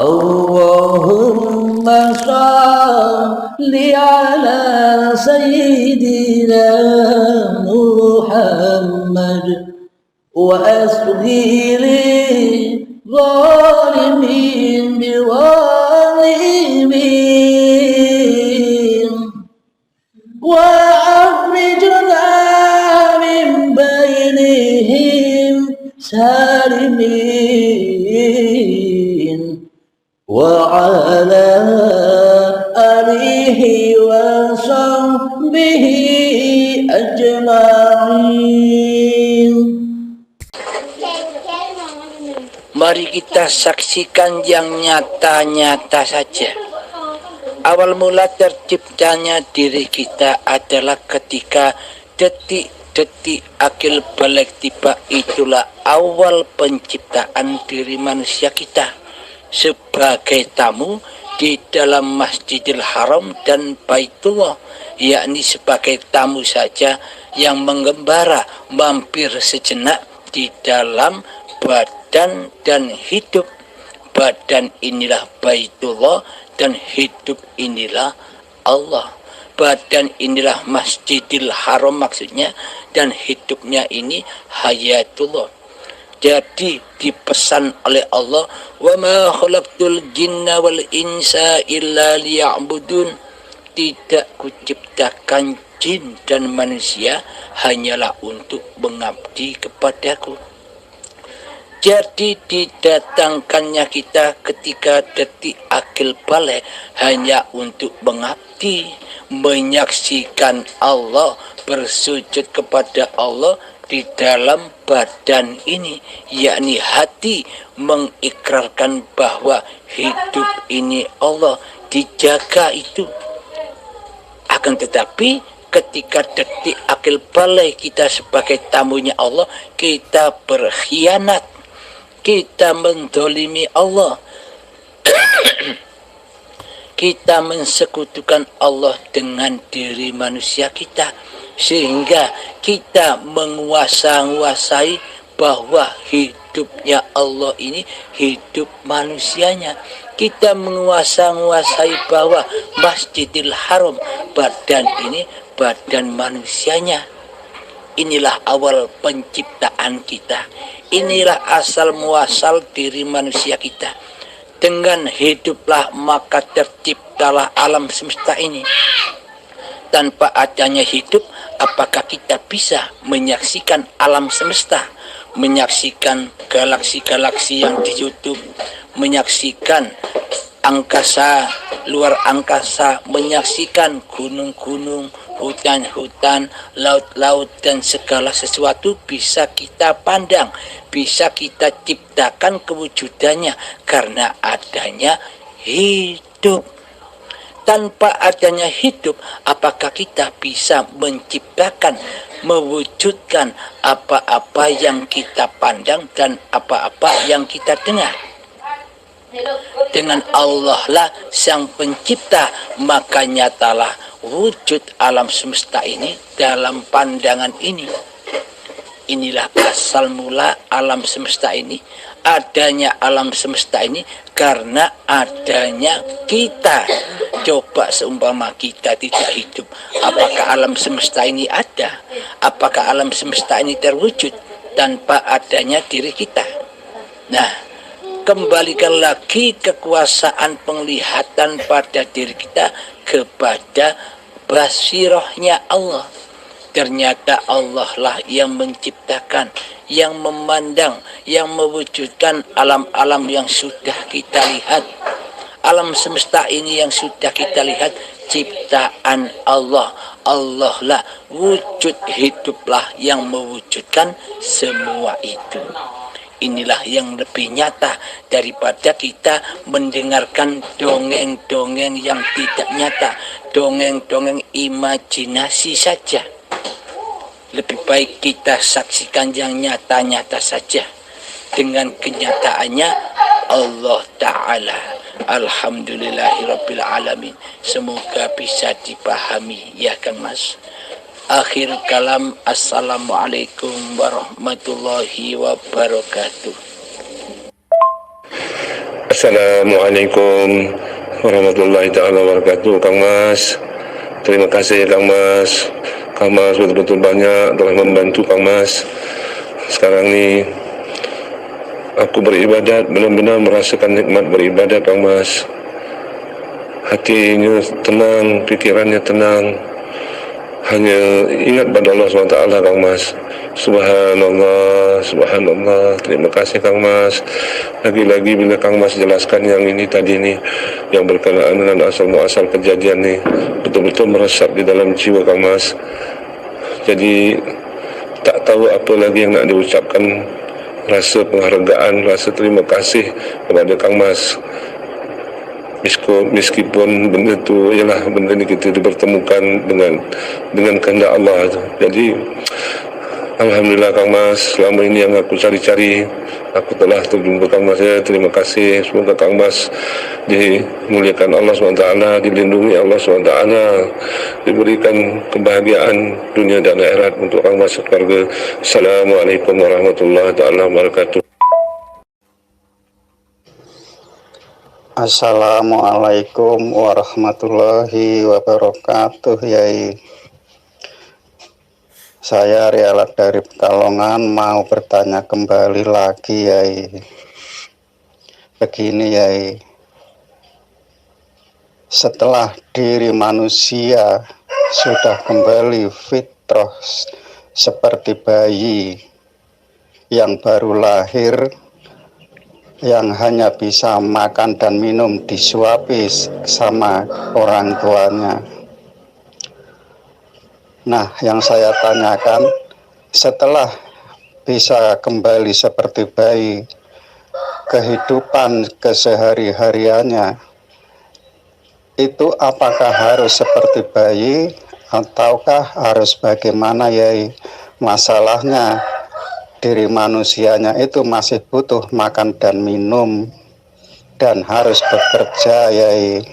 Allahumma shalli ala sayyidina Muhammad wa asghiri zalimin biwalimin wa akhrijna min bainihim salimin wa ala alihi wa sahbihi ajma'in. Mari kita saksikan yang nyata-nyata saja. Awal mula terciptanya diri kita adalah ketika detik-detik akil balik tiba. Itulah awal penciptaan diri manusia kita sebagai tamu di dalam Masjidil Haram dan Baitullah, yakni sebagai tamu saja yang mengembara mampir sejenak di dalam badan dan hidup. Badan inilah Baitullah dan hidup inilah Allah. Badan inilah Masjidil Haram maksudnya, dan hidupnya ini hayatullah. Jadi dipesan oleh Allah, wa ma khalaqtul jinna wal insa illa liya'budun. Tidak kuciptakan jin dan manusia hanyalah untuk mengabdi kepadaku. Jadi didatangkannya kita ketika detik akil balik hanya untuk mengabdi, menyaksikan Allah, bersujud kepada Allah di dalam badan ini, yakni hati mengikrarkan bahwa hidup ini Allah, dijaga itu. Akan tetapi ketika detik akil balik kita sebagai tamunya Allah, kita berkhianat, kita mendolimi Allah, kita mensekutukan Allah dengan diri manusia kita, sehingga kita menguasai bahwa hidupnya Allah ini hidup manusianya. Kita menguasai bahwa Masjidil Haram, badan ini badan manusianya. Inilah awal penciptaan kita. Inilah asal muasal diri manusia kita. Dengan hiduplah maka terciptalah alam semesta ini. Tanpa adanya hidup, apakah kita bisa menyaksikan alam semesta? Menyaksikan galaksi-galaksi yang di YouTube, menyaksikan angkasa, luar angkasa, menyaksikan gunung-gunung, hutan-hutan, laut-laut, dan segala sesuatu bisa kita pandang, bisa kita ciptakan kewujudannya karena adanya hidup. Tanpa adanya hidup, apakah kita bisa menciptakan, mewujudkan apa-apa yang kita pandang dan apa-apa yang kita dengar? Dengan Allah lah sang pencipta, maka nyatalah wujud alam semesta ini dalam pandangan ini. Inilah asal mula alam semesta ini. Adanya alam semesta ini karena adanya kita. Coba seumpama kita tidak hidup, apakah alam semesta ini ada? Apakah alam semesta ini terwujud tanpa adanya diri kita? Nah, kembalikan lagi kekuasaan penglihatan pada diri kita kepada basirahnya Allah. Ternyata Allah lah yang menciptakan, yang memandang, yang mewujudkan alam-alam yang sudah kita lihat. Alam semesta ini yang sudah kita lihat ciptaan Allah. Allah lah wujud hiduplah yang mewujudkan semua itu. Inilah yang lebih nyata daripada kita mendengarkan dongeng-dongeng yang tidak nyata, dongeng-dongeng imajinasi saja. Lebih baik kita saksikan yang nyata-nyata saja. Dengan kenyataannya Allah Ta'ala. Alhamdulillahirabbil alamin. Semoga bisa dipahami ya Kang Mas. Akhir kalam, assalamualaikum warahmatullahi wabarakatuh. Assalamualaikum warahmatullahi taala wabarakatuh. Kang Mas, terima kasih Kang Mas. Kang Mas betul-betul banyak telah membantu Kang Mas. Sekarang ni aku beribadat, benar-benar merasakan nikmat beribadat Kang Mas. Hatinya tenang, pikirannya tenang. Hanya ingat pada Allah SWT Kang Mas. Subhanallah, subhanallah. Terima kasih Kang Mas. Lagi-lagi bila Kang Mas jelaskan yang ini tadi ni, yang berkenaan dengan asal-muasal kejadian ni, betul-betul meresap di dalam jiwa Kang Mas. Jadi tak tahu apa lagi yang nak diucapkan. Rasa penghargaan, rasa terima kasih kepada Kang Mas. Meskipun benda tu ialah benda ni kita dipertemukan dengan kehendak Allah tu. Jadi alhamdulillah Kang Mas, selama ini yang aku cari-cari, aku telah terjumpa Kang Mas. Ya, terima kasih. Semoga Kang Mas dimuliakan Allah SWT, dilindungi Allah SWT, diberikan kebahagiaan dunia dan akhirat untuk Kang Mas keluarga. Assalamualaikum warahmatullahi wabarakatuh. Assalamualaikum warahmatullahi wabarakatuh, Yai. Saya Rialat dari Pekalongan mau bertanya kembali lagi, Yai. Begini, Yai. Setelah diri manusia sudah kembali fitrah seperti bayi yang baru lahir, yang hanya bisa makan dan minum disuapi sama orang tuanya. Nah, yang saya tanyakan, setelah bisa kembali seperti bayi, kehidupan kesehari-hariannya itu apakah harus seperti bayi ataukah harus bagaimana, Yai? Masalahnya diri manusianya itu masih butuh makan dan minum dan harus bekerja, Yai.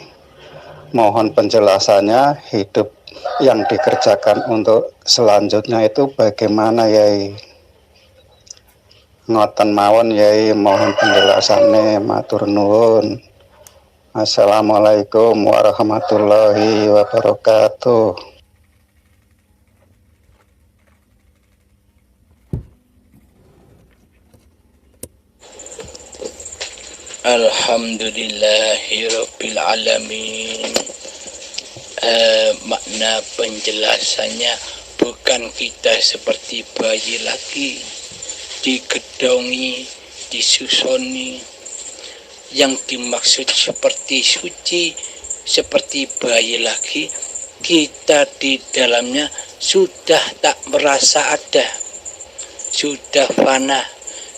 Mohon penjelasannya, hidup yang dikerjakan untuk selanjutnya itu bagaimana, Yai? Ngoten mawon, Yai, mohon penjelasannya, matur nuwun. Assalamualaikum warahmatullahi wabarakatuh. Alhamdulillahirabbil alamin. Makna penjelasannya, bukan kita seperti bayi lagi digedongi, disusoni. Yang dimaksud seperti suci, seperti bayi lagi, kita di dalamnya sudah tak merasa ada, sudah fana,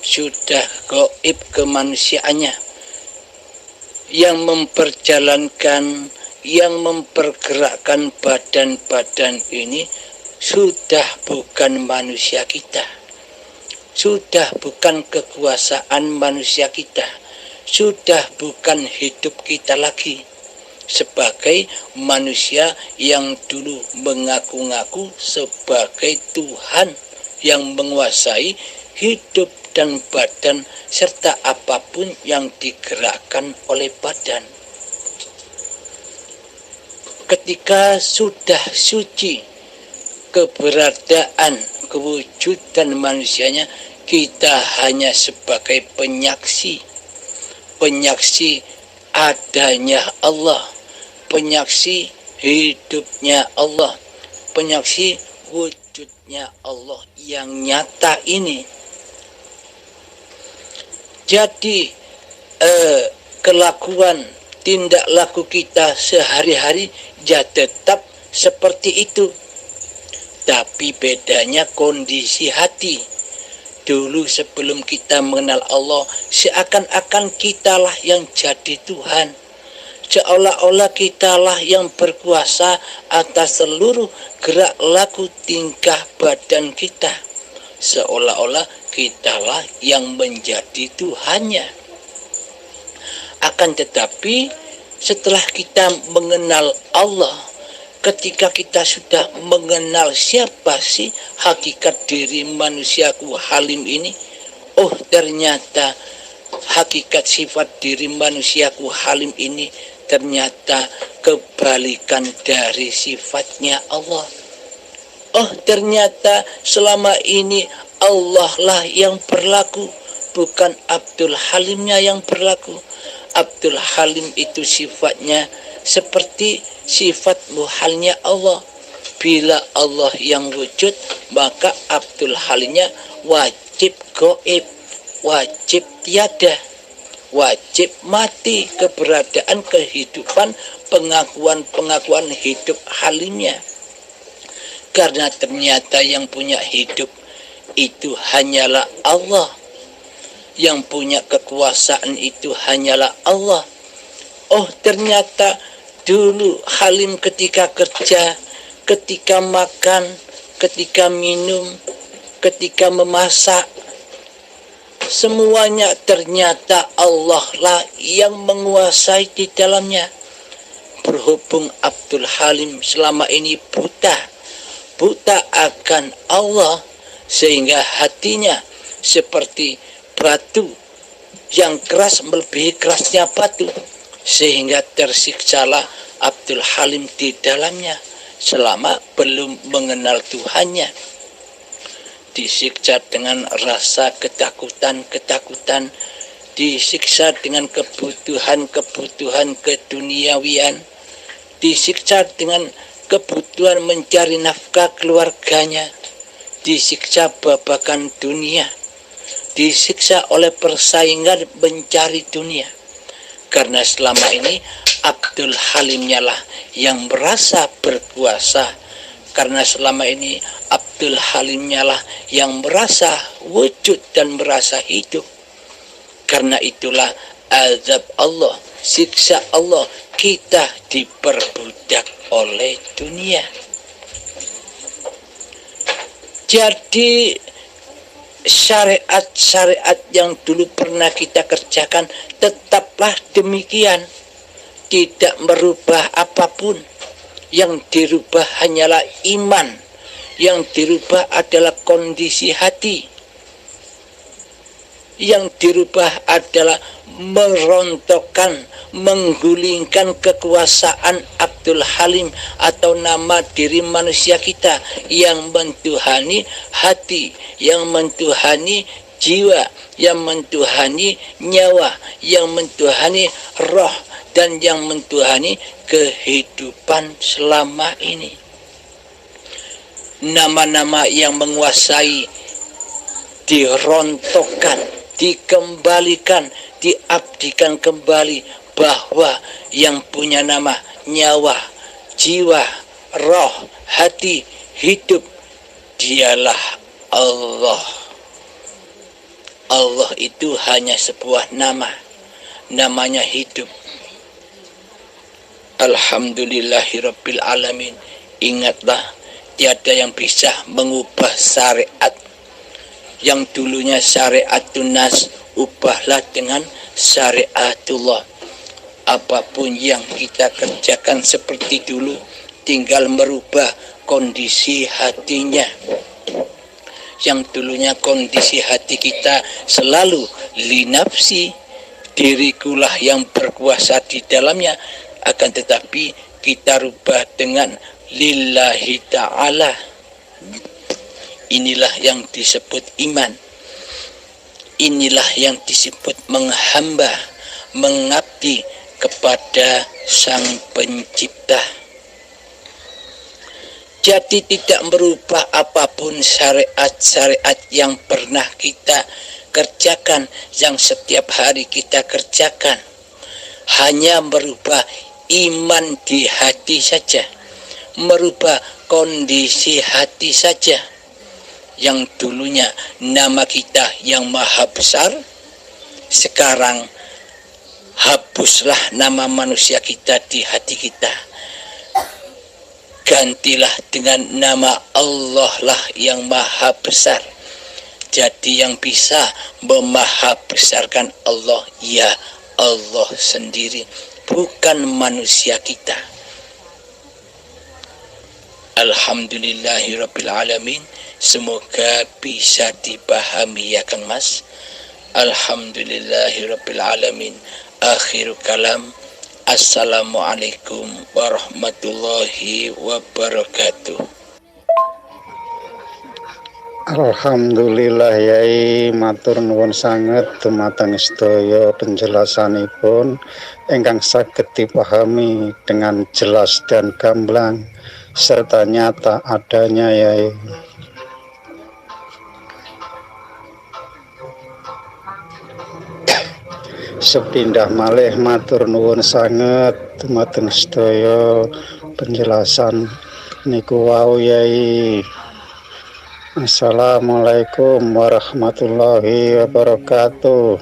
sudah gaib kemanusiaannya. Yang memperjalankan, yang mempergerakkan badan-badan ini sudah bukan manusia kita, sudah bukan kekuasaan manusia kita, sudah bukan hidup kita lagi sebagai manusia yang dulu mengaku-ngaku sebagai Tuhan yang menguasai hidup dan badan serta apapun yang digerakkan oleh badan. Ketika sudah suci keberadaan, kewujudan manusianya, kita hanya sebagai penyaksi adanya Allah, penyaksi hidupnya Allah, penyaksi wujudnya Allah yang nyata ini. Jadi kelakuan, tindak laku kita sehari-hari ya tetap seperti itu. Tapi bedanya kondisi hati. Dulu sebelum kita mengenal Allah, seakan-akan kitalah yang jadi Tuhan. Seolah-olah kitalah yang berkuasa atas seluruh gerak laku tingkah badan kita. Seolah-olah kitalah yang menjadi Tuhannya. Akan tetapi setelah kita mengenal Allah, ketika kita sudah mengenal siapa sih hakikat diri manusiaku halim ini, oh ternyata hakikat sifat diri manusiaku halim ini ternyata kebalikan dari sifatnya Allah. Oh, ternyata selama ini Allah lah yang berlaku, bukan Abdul Halimnya yang berlaku. Abdul Halim itu sifatnya seperti sifat muhalnya Allah. Bila Allah yang wujud, maka Abdul Halimnya wajib gaib, wajib tiada, wajib mati, keberadaan, kehidupan, pengakuan hidup halimnya. Karena ternyata yang punya hidup itu hanyalah Allah, yang punya kekuasaan itu hanyalah Allah. Oh, ternyata dulu Halim ketika kerja, ketika makan, ketika minum, ketika memasak, semuanya ternyata Allah lah yang menguasai di dalamnya. Berhubung Abdul Halim selama ini buta akan Allah, sehingga hatinya seperti batu yang keras melebihi kerasnya batu, sehingga tersiksalah Abdul Halim di dalamnya selama belum mengenal Tuhannya. Disiksa dengan rasa ketakutan, disiksa dengan kebutuhan keduniawian, disiksa dengan kebutuhan mencari nafkah keluarganya, disiksa babakan dunia, disiksa oleh persaingan mencari dunia. Karena selama ini Abdul Halimnya lah yang merasa berkuasa, karena selama ini Abdul Halimnya lah yang merasa wujud dan merasa hidup. Karena itulah azab Allah, siksa Allah, kita diperbudak oleh dunia. Jadi syariat yang dulu pernah kita kerjakan tetaplah demikian, tidak merubah apapun. Yang dirubah hanyalah iman, yang dirubah adalah kondisi hati, yang dirubah adalah merontokkan, menggulingkan kekuasaan Abdul Halim atau nama diri manusia kita yang mentuhani hati, yang mentuhani jiwa, yang mentuhani nyawa, yang mentuhani roh, dan yang mentuhani kehidupan selama ini. Nama-nama yang menguasai dirontokkan, dikembalikan, diabdikan kembali, bahwa yang punya nama nyawa, jiwa, roh, hati, hidup, dialah Allah. Allah itu hanya sebuah nama, namanya hidup. Alhamdulillahirabbil alamin. Ingatlah, tiada yang bisa mengubah syariat. Yang dulunya syariatun nas, ubahlah dengan syariatullah. Apapun yang kita kerjakan seperti dulu, tinggal merubah kondisi hatinya. Yang dulunya kondisi hati kita selalu linafsi, dirikulah yang berkuasa di dalamnya, akan tetapi kita rubah dengan lillahi ta'ala. Inilah yang disebut iman. Inilah yang disebut menghamba, mengabdi kepada Sang Pencipta. Jadi tidak merubah apapun syariat-syariat yang pernah kita kerjakan, yang setiap hari kita kerjakan. Hanya merubah iman di hati saja, merubah kondisi hati saja. Yang dulunya nama kita yang maha besar, sekarang hapuslah nama manusia kita di hati kita. Gantilah dengan nama Allah lah yang maha besar. Jadi yang bisa memaha besarkan Allah, ya Allah sendiri, bukan manusia kita. Alhamdulillahirabbil alamin. Semoga bisa dipahami ya Kang Mas. Alhamdulillahirabbil alamin. Akhir kalam. Assalamualaikum warahmatullahi wabarakatuh. Alhamdulillah yai matur nuwun sanget dumateng sedaya penjelasanipun ingkang saged dipahami dengan jelas dan gamblang serta nyata adanya yai. Sepindah malih matur nuwun sanget dumateng sedaya penjelasan niku wau yai. Assalamualaikum warahmatullahi wabarakatuh.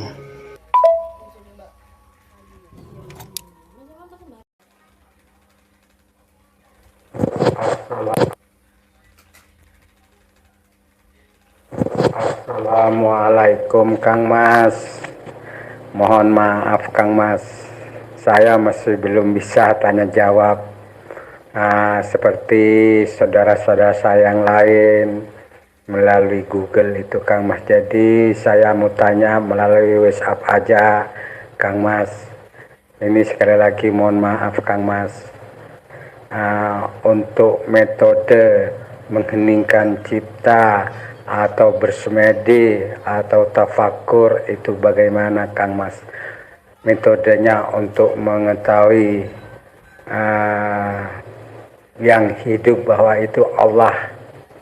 Assalamualaikum Kang Mas. Mohon maaf Kang Mas, saya masih belum bisa tanya jawab seperti saudara-saudara saya yang lain melalui Google itu Kang Mas. Jadi saya mau tanya melalui WhatsApp aja Kang Mas. Ini sekali lagi mohon maaf Kang Mas. Untuk metode mengheningkan cipta atau bersemedi atau tafakur itu bagaimana Kang Mas? Metodenya untuk mengetahui yang hidup bahwa itu Allah.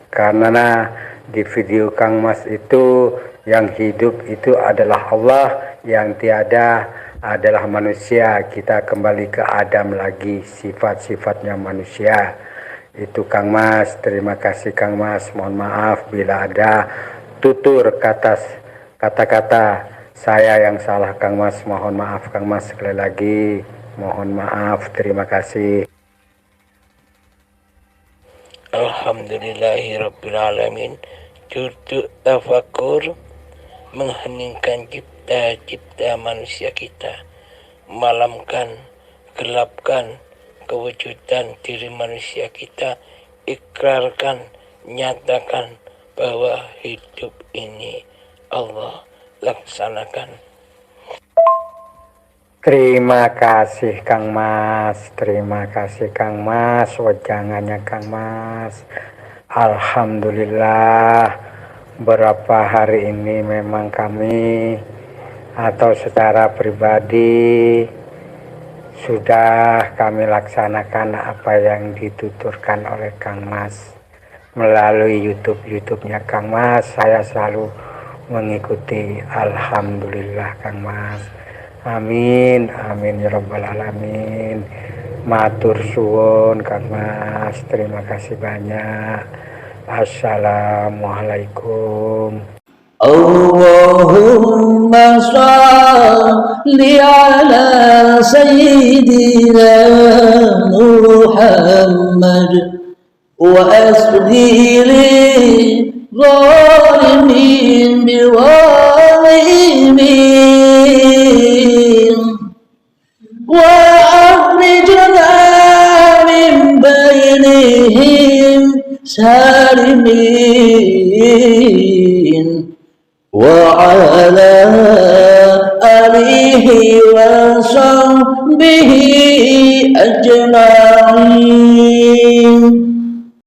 Karena di video Kang Mas itu yang hidup itu adalah Allah, yang tiada adalah manusia. Kita kembali ke Adam lagi, sifat-sifatnya manusia. Itu Kang Mas, terima kasih Kang Mas. Mohon maaf bila ada tutur kata-kata saya yang salah Kang Mas. Mohon maaf Kang Mas sekali lagi. Mohon maaf, terima kasih. Alhamdulillahirabbil alamin. Duduk tafakur, mengheningkan cipta manusia kita, malamkan, gelapkan kewujudan diri manusia kita, ikrarkan, nyatakan bahwa hidup ini Allah laksanakan. Terima kasih Kang Mas, terima kasih Kang Mas, wejangannya Kang Mas. Alhamdulillah, berapa hari ini memang kami atau secara pribadi sudah kami laksanakan apa yang dituturkan oleh Kang Mas melalui YouTube-nya Kang Mas. Saya selalu mengikuti. Alhamdulillah Kang Mas. Amin, amin ya rabbal alamin. Matur suwun Kang Mas. Terima kasih banyak. Assalamualaikum. Allahumma salli ala sayyidina Muhammad wa asghili zalimin biwalimin wa akhrijna min bainihim salimin وعلى آله وصحبه أجمعين